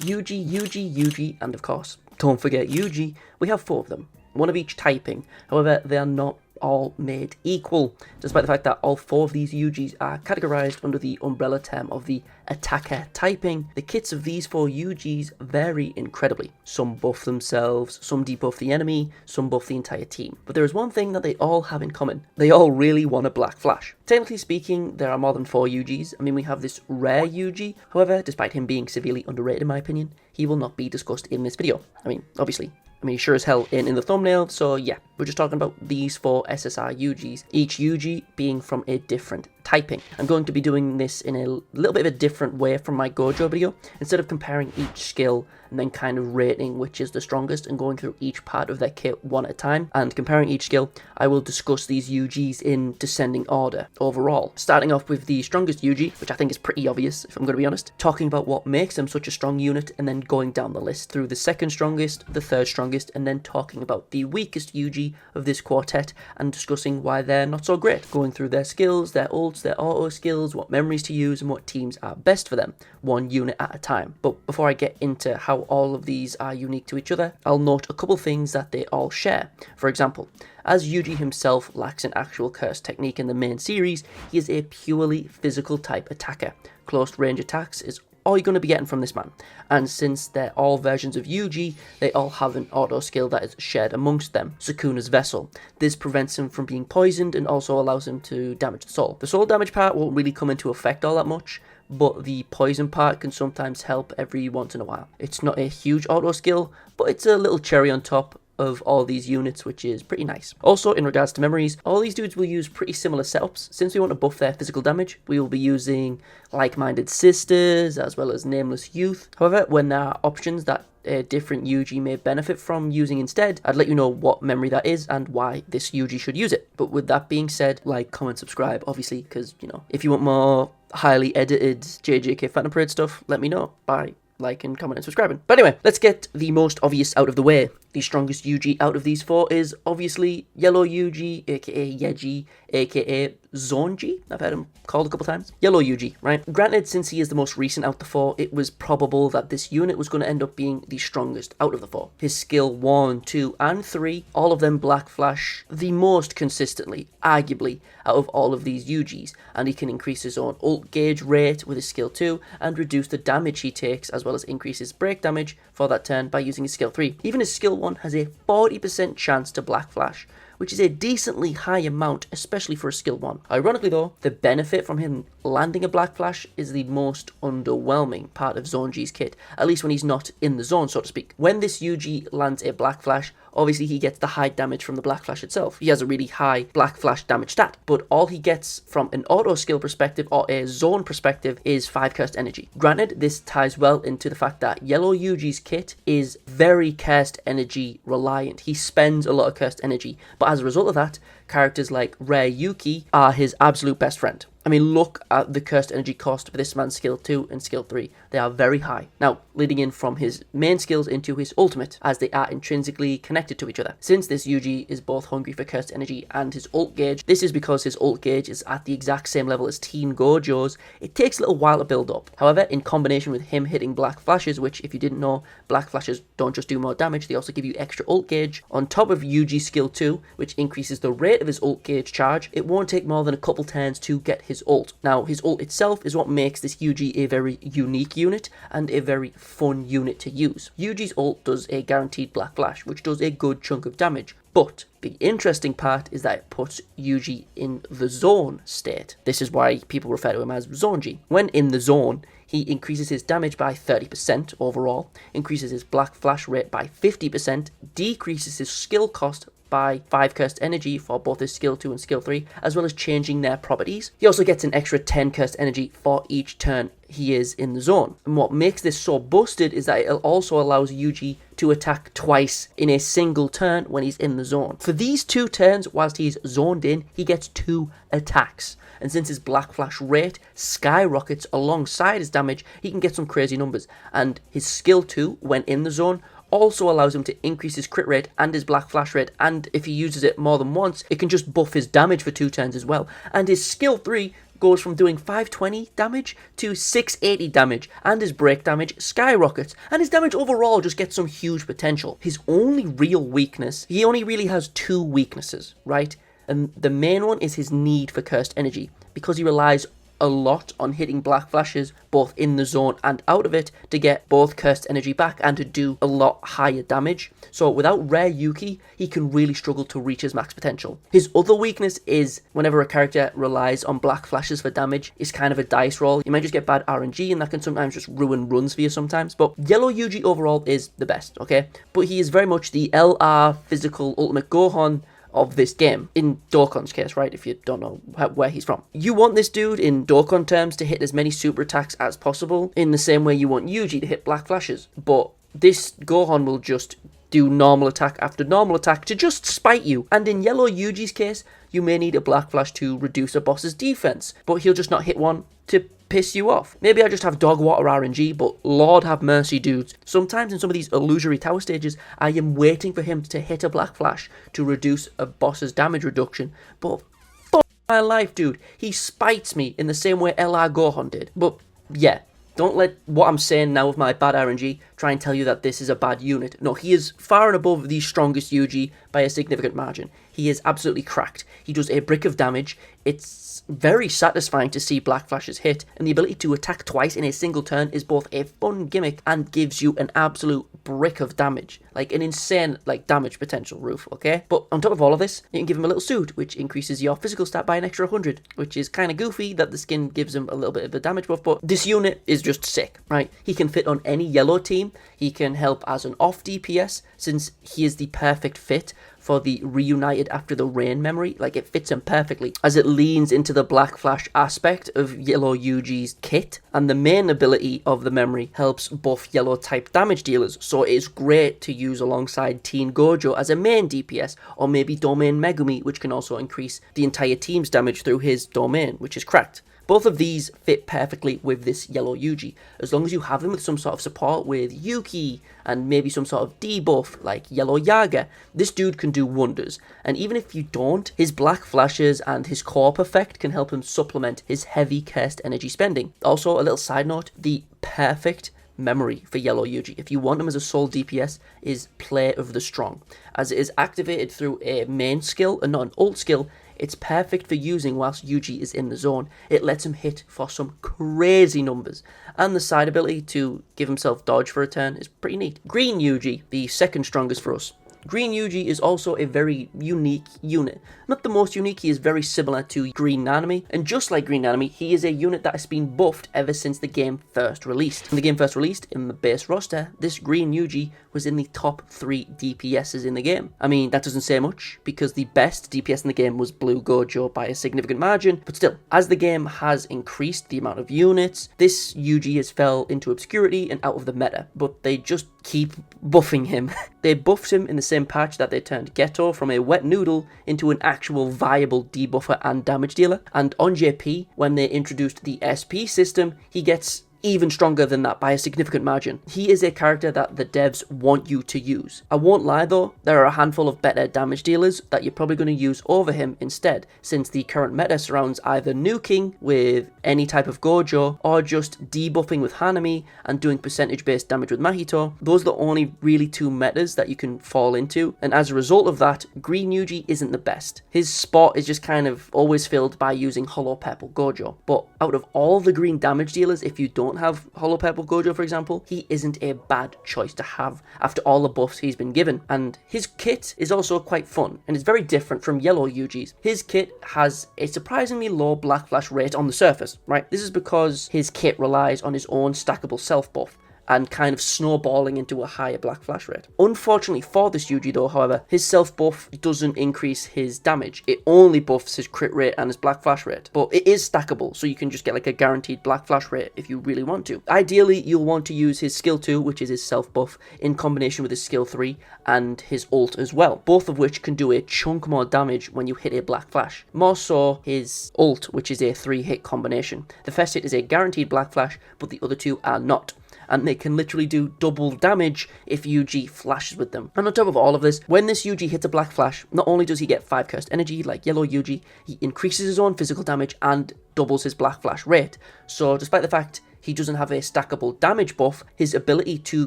Yuji, and of course, don't forget Yuji. We have 4 of them, one of each typing. However, they are not all made equal, despite the fact that all 4 of these Yujis are categorized under the umbrella term of the attacker typing. The kits of these 4 Yujis vary incredibly. Some buff themselves, some debuff the enemy, some buff the entire team. But there is one thing that they all have in common. They all really want a black flash. Technically speaking, there are more than 4 Yujis. I mean, we have this rare Yuji. However, despite him being severely underrated in my opinion, he will not be discussed in this video. I mean, obviously. He's sure as hell in the thumbnail, so yeah, we're just talking about these 4 SSR Yujis, each Yuji being from a different typing. I'm going to be doing this in a little bit of a different way from my Gojo video. Instead of comparing each skill and then kind of rating which is the strongest and going through each part of their kit one at a time and comparing each skill, I will discuss these Yujis in descending order overall. Starting off with the strongest Yuji, which I think is pretty obvious if I'm going to be honest, talking about what makes them such a strong unit and then going down the list through the second strongest, the third strongest, and then talking about the weakest Yuji of this quartet and discussing why they're not so great, going through their skills, their ults, their auto skills, what memories to use and what teams are best for them, one unit at a time. But before I get into how all of these are unique to each other, I'll note a couple things that they all share. For example, as Yuji himself lacks an actual curse technique in the main series, he is a purely physical type attacker. Close range attacks is all you're going to be getting from this man, and since they're all versions of Yuji, they all have an auto skill that is shared amongst them, Sukuan's Vessel. This prevents him from being poisoned and also allows him to damage the soul. The soul damage part won't really come into effect all that much, but the poison part can sometimes help every once in a while. It's not a huge auto skill, but it's a little cherry on top of all these units, which is pretty nice. Also, in regards to memories, all these dudes will use pretty similar setups. Since we want to buff their physical damage, we will be using like-minded sisters as well as Nameless Youth. However, when there are options that a different Yuji may benefit from using instead, I'd let you know what memory that is and why this Yuji should use it. But with that being said, like, comment, subscribe, obviously, because, you know, if you want more highly edited JJK Phantom Parade stuff, let me know by liking, comment, and subscribing. But anyway, let's get the most obvious out of the way. The strongest Yuji out of these 4 is obviously Yellow Yuji, aka Yeji, aka Zonji. I've heard him called a couple times. Yellow Yuji, right? Granted, since he is the most recent out the 4, it was probable that this unit was going to end up being the strongest out of the 4. His skill 1, 2, and 3, all of them Black Flash the most consistently, arguably, out of all of these Yujis, and he can increase his own ult gauge rate with his skill 2 and reduce the damage he takes, as well as increase his break damage for that turn by using his skill 3. Even his skill 1 has a 40% chance to Black Flash, which is a decently high amount, especially for a skill 1. Ironically though, the benefit from him landing a Black Flash is the most underwhelming part of Zonji's kit, at least when he's not in the zone, so to speak. When this Yuji lands a Black Flash, obviously he gets the high damage from the Black Flash itself. He has a really high Black Flash damage stat, but all he gets from an auto skill perspective or a zone perspective is 5 cursed energy. Granted, this ties well into the fact that Yellow Yuji's kit is very cursed energy reliant. He spends a lot of cursed energy, but as a result of that, characters like Rare Yuki are his absolute best friend. I mean, look at the cursed energy cost for this man's skill 2 and skill 3. They are very high. Now, leading in from his main skills into his ultimate, as they are intrinsically connected to each other. Since this Yuji is both hungry for cursed energy and his ult gauge, this is because his ult gauge is at the exact same level as Teen Gojo's. It takes a little while to build up. However, in combination with him hitting Black Flashes, which if you didn't know, Black Flashes don't just do more damage, they also give you extra ult gauge. On top of Yuji's skill 2, which increases the rate of his ult gauge charge, it won't take more than a couple turns to get his ult. Now, his ult itself is what makes this Yuji a very unique unit and a very fun unit to use. Yuji's ult does a guaranteed Black Flash, which does a good chunk of damage, but the interesting part is that it puts Yuji in the zone state. This is why people refer to him as Zonji. When in the zone, he increases his damage by 30% overall, increases his Black Flash rate by 50%, decreases his skill cost by 5 cursed energy for both his skill 2 and skill 3, as well as changing their properties. He also gets an extra 10 cursed energy for each turn he is in the zone. And what makes this so busted is that it also allows Yuji to attack twice in a single turn when he's in the zone. For these 2 turns, whilst he's zoned in, he gets 2 attacks. And since his Black Flash rate skyrockets alongside his damage, he can get some crazy numbers. And his skill 2, when in the zone, also allows him to increase his crit rate and his Black Flash rate, and if he uses it more than once, it can just buff his damage for 2 turns as well. And his skill 3 goes from doing 520 damage to 680 damage, and his break damage skyrockets, and his damage overall just gets some huge potential. His only real weakness, he only really has 2 weaknesses, right? And the main one is his need for cursed energy, because he relies a lot on hitting black flashes both in the zone and out of it to get both cursed energy back and to do a lot higher damage. So without rare Yuki, he can really struggle to reach his max potential. His other weakness is whenever a character relies on black flashes for damage, it's kind of a dice roll. You might just get bad RNG, and that can sometimes just ruin runs for you sometimes. But Yellow Yuji overall is the best, okay? But he is very much the LR physical Ultimate Gohan of this game, in Dokkan's case, right, if you don't know where he's from. You want this dude, in Dokkan terms, to hit as many super attacks as possible, in the same way you want Yuji to hit black flashes, but this Gohan will just do normal attack after normal attack to just spite you, and in Yellow Yuji's case, you may need a black flash to reduce a boss's defense, but he'll just not hit one to piss you off. Maybe I just have dog water RNG, but Lord have mercy, dudes. Sometimes in some of these illusory tower stages, I am waiting for him to hit a black flash to reduce a boss's damage reduction, but fuck my life, dude. He spites me in the same way LR Gohan did. But yeah, don't let what I'm saying now with my bad RNG try and tell you that this is a bad unit. No, he is far and above the strongest Yuji by a significant margin. He is absolutely cracked. He does a brick of damage. It's very satisfying to see black flashes hit, and the ability to attack twice in a single turn is both a fun gimmick and gives you an absolute brick of damage, like an insane damage potential roof, okay? But on top of all of this, you can give him a little suit, which increases your physical stat by an extra 100, which is kind of goofy that the skin gives him a little bit of a damage buff, but this unit is just sick, right? He can fit on any yellow team. He can help as an off DPS, since he is the perfect fit for the reunited after the rain memory. Like, it fits him perfectly as it leans into the black flash aspect of Yellow Yuji's kit, and the main ability of the memory helps buff yellow type damage dealers, so it is great to use alongside Teen Gojo as a main DPS, or maybe Domain Megumi, which can also increase the entire team's damage through his domain, which is cracked. Both of these fit perfectly with this Yellow Yuji, as long as you have them with some sort of support with Yuki and maybe some sort of debuff like Yellow Yaga. This dude can do wonders, and even if you don't, his black flashes and his corp effect can help him supplement his heavy cursed energy spending. Also, a little side note, the perfect memory for Yellow Yuji, if you want him as a sole DPS, is Play of the Strong. As it is activated through a main skill and not an ult skill, it's perfect for using whilst Yuji is in the zone. It lets him hit for some crazy numbers, and the side ability to give himself dodge for a turn is pretty neat. Green Yuji, the second strongest for us. Green Yuji is also a very unique unit. Not the most unique, he is very similar to Green Nanami, and just like Green Nanami, he is a unit that has been buffed ever since the game first released. When the game first released, in the base roster, this Green Yuji was in the top 3 DPSs in the game. I mean, that doesn't say much, because the best DPS in the game was Blue Gojo by a significant margin, but still, as the game has increased the amount of units, this Yuji has fell into obscurity and out of the meta, but they just keep buffing him. They buffed him in the same patch that they turned Geto from a wet noodle into an actual viable debuffer and damage dealer, and on JP, when they introduced the SP system, he gets even stronger than that by a significant margin. He is a character that the devs want you to use. I won't lie though, there are a handful of better damage dealers that you're probably going to use over him instead, since the current meta surrounds either nuking with any type of Gojo, or just debuffing with Hanami and doing percentage based damage with Mahito. Those are the only really 2 metas that you can fall into, and as a result of that, Green Yuji isn't the best. His spot is just kind of always filled by using Hollow Purple Gojo, but out of all the green damage dealers, if you don't have Hollow Purple Gojo, for example, he isn't a bad choice to have after all the buffs he's been given. And his kit is also quite fun, and it's very different from Yellow Yuji's. His kit has a surprisingly low black flash rate on the surface, right? This is because his kit relies on his own stackable self buff, and kind of snowballing into a higher black flash rate. Unfortunately for this Yuji though, however, his self buff doesn't increase his damage. It only buffs his crit rate and his black flash rate, but it is stackable, so you can just get like a guaranteed black flash rate if you really want to. Ideally, you'll want to use his skill 2, which is his self buff, in combination with his skill 3 and his ult as well, both of which can do a chunk more damage when you hit a black flash. More so his ult, which is a 3-hit combination. The first hit is a guaranteed black flash, but the other 2 are not. and they can literally do double damage if Yuji flashes with them. And on top of all of this, when this Yuji hits a black flash, not only does he get 5 cursed energy like yellow Yuji, he increases his own physical damage and doubles his black flash rate. So despite the fact he doesn't have a stackable damage buff, his ability to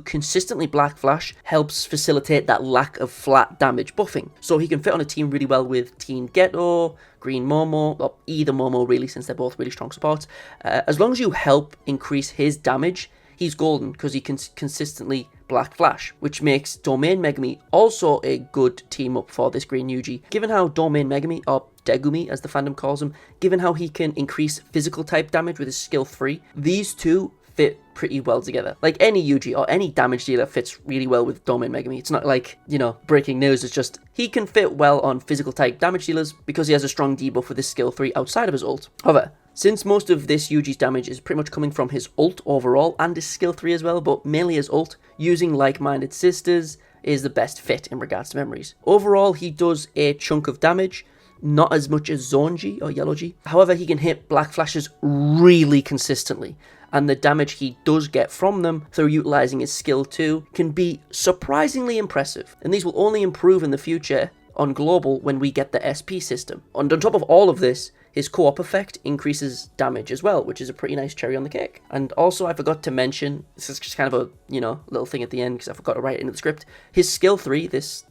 consistently black flash helps facilitate that lack of flat damage buffing. So he can fit on a team really well with Teen Geto, Green Momo, or either Momo really, since they're both really strong supports. As long as you help increase his damage, he's golden because he can consistently black flash, which makes Domain Megumi also a good team up for this green Yuji. Given how Domain Megumi, or Degumi as the fandom calls him, given how he can increase physical type damage with his skill 3, these two fit pretty well together. Like any Yuji or any damage dealer fits really well with Domain Megumi. It's not like, you know, breaking news, it's just he can fit well on physical type damage dealers because he has a strong debuff with his skill 3 outside of his ult. However, since most of this Yuji's damage is pretty much coming from his ult overall and his skill 3 as well, but mainly his ult, using like-minded sisters is the best fit in regards to memories. Overall, he does a chunk of damage, not as much as Zonji or Yellowji. However, he can hit black flashes really consistently, and the damage he does get from them through utilizing his skill 2 can be surprisingly impressive, and these will only improve in the future on global when we get the SP system. And on top of all of this, his co-op effect increases damage as well, which is a pretty nice cherry on the cake. And also, I forgot to mention, this is just kind of a, you know, little thing at the end because I forgot to write it into the script. His skill 3, this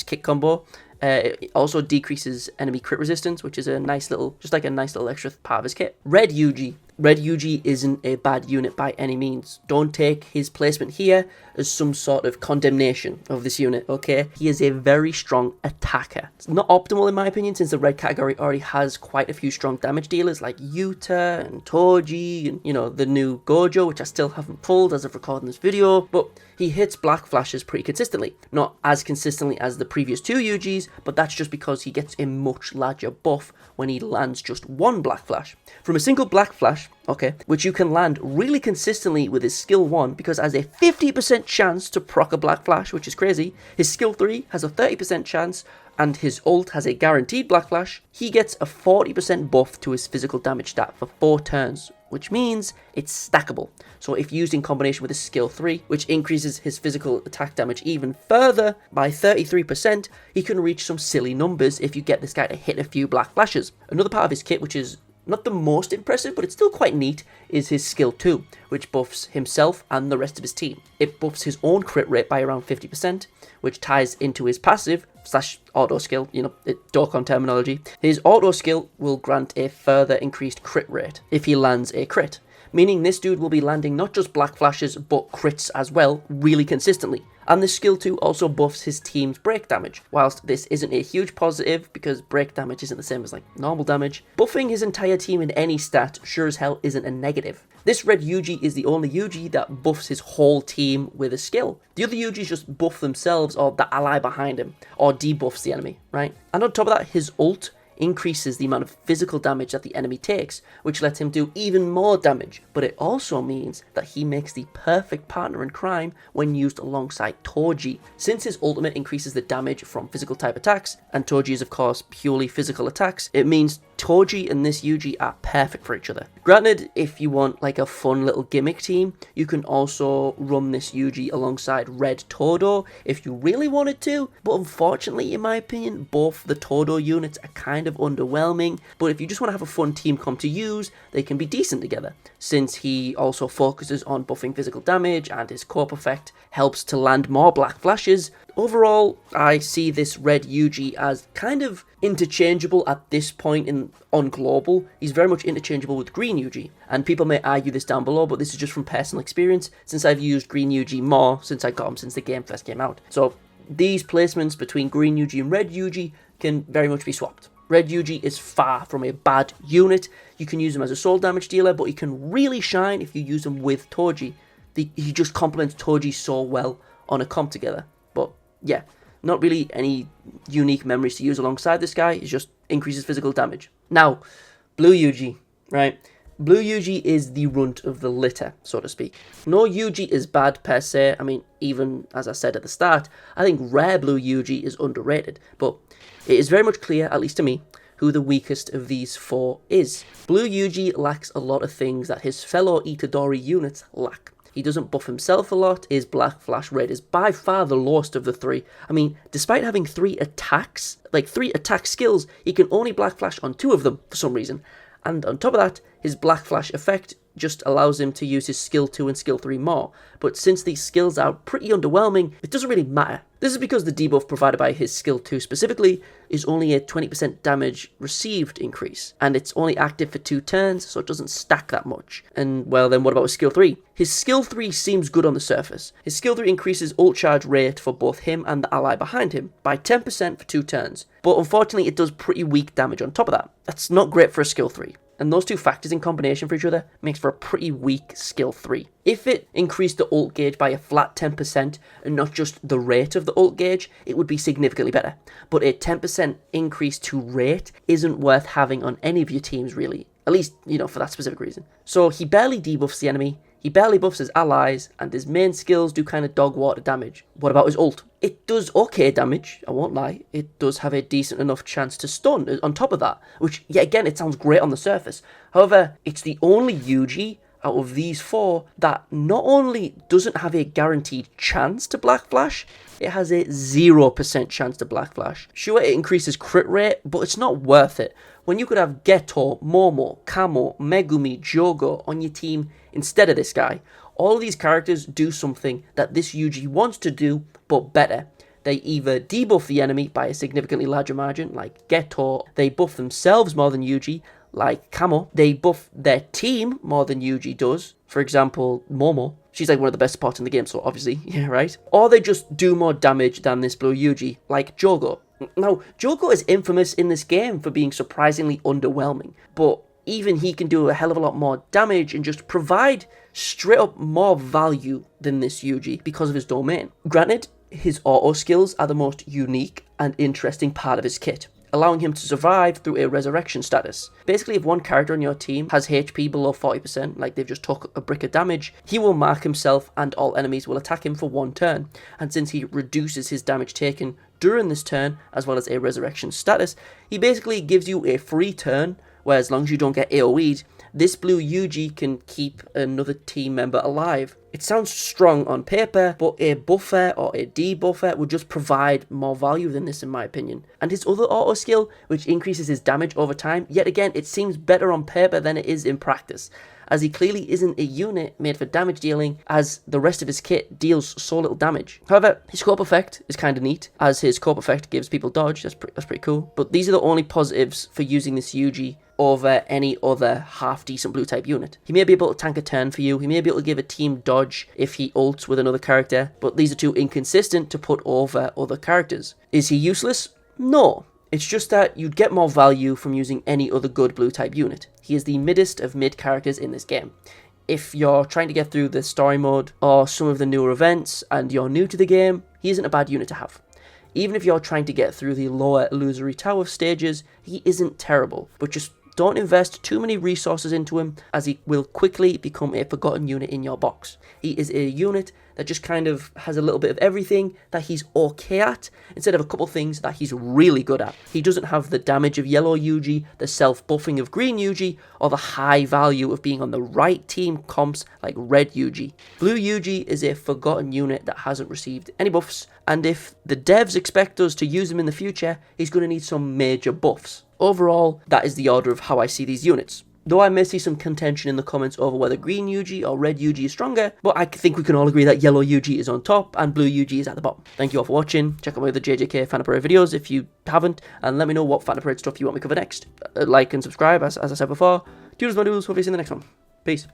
kick combo, it also decreases enemy crit resistance, which is a nice little, just like a nice little extra part of his kit. Red Yuji isn't a bad unit by any means. Don't take his placement here as some sort of condemnation of this unit, okay? He is a very strong attacker. It's not optimal in my opinion, since the red category already has quite a few strong damage dealers like Yuta and Toji and, you know, the new Gojo, which I still haven't pulled as of recording this video, but he hits black flashes pretty consistently. Not as consistently as the previous 2 Yujis, but that's just because he gets a much larger buff when he lands just one black flash. From a single black flash, okay, which you can land really consistently with his skill 1 because has a 50% chance to proc a black flash, which is crazy. His skill 3 has a 30% chance, and his ult has a guaranteed black flash. He gets a 40% buff to his physical damage stat for 4 turns, which means it's stackable. So if used in combination with his skill 3, which increases his physical attack damage even further by 33%, he can reach some silly numbers if you get this guy to hit a few black flashes. Another part of his kit, which is not the most impressive, but it's still quite neat, is his skill 2, which buffs himself and the rest of his team. It buffs his own crit rate by around 50%, which ties into his passive / auto skill, you know, Dokkan terminology. His auto skill will grant a further increased crit rate if he lands a crit, meaning this dude will be landing not just black flashes, but crits as well, really consistently. And the skill 2 also buffs his team's break damage. Whilst this isn't a huge positive, because break damage isn't the same as like normal damage, buffing his entire team in any stat sure as hell isn't a negative. This red Yuji is the only Yuji that buffs his whole team with a skill. The other Yujis just buff themselves or the ally behind him, or debuffs the enemy, right? And on top of that, his ult increases the amount of physical damage that the enemy takes, which lets him do even more damage, but it also means that he makes the perfect partner in crime when used alongside Toji. Since his ultimate increases the damage from physical type attacks, and Toji is of course purely physical attacks, it means Toji and this Yuji are perfect for each other. Granted, if you want like a fun little gimmick team, you can also run this Yuji alongside Red Todo if you really wanted to, but unfortunately, in my opinion, both the Todo units are kind of underwhelming, but if you just want to have a fun team comp to use, they can be decent together, since he also focuses on buffing physical damage and his co-op effect helps to land more black flashes. Overall, I see this red Yuji as kind of interchangeable at this point on global. He's very much interchangeable with green Yuji, and people may argue this down below, but this is just from personal experience, since I've used green Yuji more since I got him since the game first came out. So these placements between green Yuji and red Yuji can very much be swapped. Red Yuji is far from a bad unit. You can use him as a soul damage dealer, but he can really shine if you use him with Toji. He just complements Toji so well on a comp together. But yeah, not really any unique memories to use alongside this guy. It just increases physical damage. Now, blue Yuji, right? Blue Yuji is the runt of the litter, so to speak. No Yuji is bad per se. I mean, even as I said at the start, I think rare blue Yuji is underrated. But it is very much clear, at least to me, who the weakest of these 4 is. Blue Yuji lacks a lot of things that his fellow Itadori units lack. He doesn't buff himself a lot. His Black Flash rate is by far the lowest of the three. I mean, despite having 3 attacks, like 3 attack skills, he can only Black Flash on 2 of them for some reason. And on top of that, his Black Flash effect just allows him to use his skill 2 and skill 3 more. But since these skills are pretty underwhelming, it doesn't really matter. This is because the debuff provided by his skill 2 specifically is only a 20% damage received increase, and it's only active for 2 turns, so it doesn't stack that much. And well, then what about his skill 3? His skill 3 seems good on the surface. His skill 3 increases ult charge rate for both him and the ally behind him by 10% for 2 turns, but unfortunately it does pretty weak damage on top of that. That's not great for a skill 3. And those 2 factors in combination for each other makes for a pretty weak skill 3. If it increased the ult gauge by a flat 10% and not just the rate of the ult gauge, it would be significantly better. But a 10% increase to rate isn't worth having on any of your teams really. At least, for that specific reason. So he barely debuffs the enemy, he barely buffs his allies, and his main skills do kind of dog water damage. What about his ult? It does okay damage, I won't lie. It does have a decent enough chance to stun on top of that, which, yet again, it sounds great on the surface. However, it's the only Yuji out of these 4 that not only doesn't have a guaranteed chance to Black Flash, it has a 0% chance to Black Flash. Sure, it increases crit rate, but it's not worth it. When you could have Geto, Momo, Kamo, Megumi, Jogo on your team instead of this guy. All of these characters do something that this Yuji wants to do, but better. They either debuff the enemy by a significantly larger margin, like Geto. They buff themselves more than Yuji, like Kamo. They buff their team more than Yuji does. For example, Momo. She's like one of the best spots in the game, so obviously, yeah, right? Or they just do more damage than this blue Yuji, like Jogo. Now, Jogo is infamous in this game for being surprisingly underwhelming, but even he can do a hell of a lot more damage and just provide straight up more value than this Yuji because of his domain. Granted, his auto skills are the most unique and interesting part of his kit, allowing him to survive through a resurrection status. Basically, if one character on your team has HP below 40%, like they've just took a brick of damage, he will mark himself and all enemies will attack him for 1 turn. And since he reduces his damage taken during this turn, as well as a resurrection status, he basically gives you a free turn, where as long as you don't get AoE'd, this blue Yuji can keep another team member alive. It sounds strong on paper, but a buffer or a debuffer would just provide more value than this in my opinion. And his other auto skill, which increases his damage over time, yet again it seems better on paper than it is in practice, as he clearly isn't a unit made for damage dealing, as the rest of his kit deals so little damage. However, his scope effect is kind of neat, as his scope effect gives people dodge. That's pretty cool. But these are the only positives for using this Yuji over any other half-decent blue-type unit. He may be able to tank a turn for you, he may be able to give a team dodge if he ults with another character, but these are too inconsistent to put over other characters. Is he useless? No. It's just that you'd get more value from using any other good blue-type unit. He is the middest of mid characters in this game. If you're trying to get through the story mode or some of the newer events and you're new to the game, he isn't a bad unit to have. Even if you're trying to get through the lower illusory tower stages, he isn't terrible, but just don't invest too many resources into him, as he will quickly become a forgotten unit in your box. He is a unit that just kind of has a little bit of everything that he's okay at, instead of a couple things that he's really good at. He doesn't have the damage of yellow Yuji, the self-buffing of green Yuji, or the high value of being on the right team comps like red Yuji. Blue Yuji is a forgotten unit that hasn't received any buffs, and if the devs expect us to use him in the future, he's going to need some major buffs. Overall, that is the order of how I see these units. Though I may see some contention in the comments over whether green Yuji or red Yuji is stronger, but I think we can all agree that yellow Yuji is on top and blue Yuji is at the bottom. Thank you all for watching. Check out my other JJK Fan Parade videos if you haven't, and let me know what Fan Parade stuff you want me to cover next. Like and subscribe, as I said before. Doodles my doodles, we'll see you in the next one. Peace.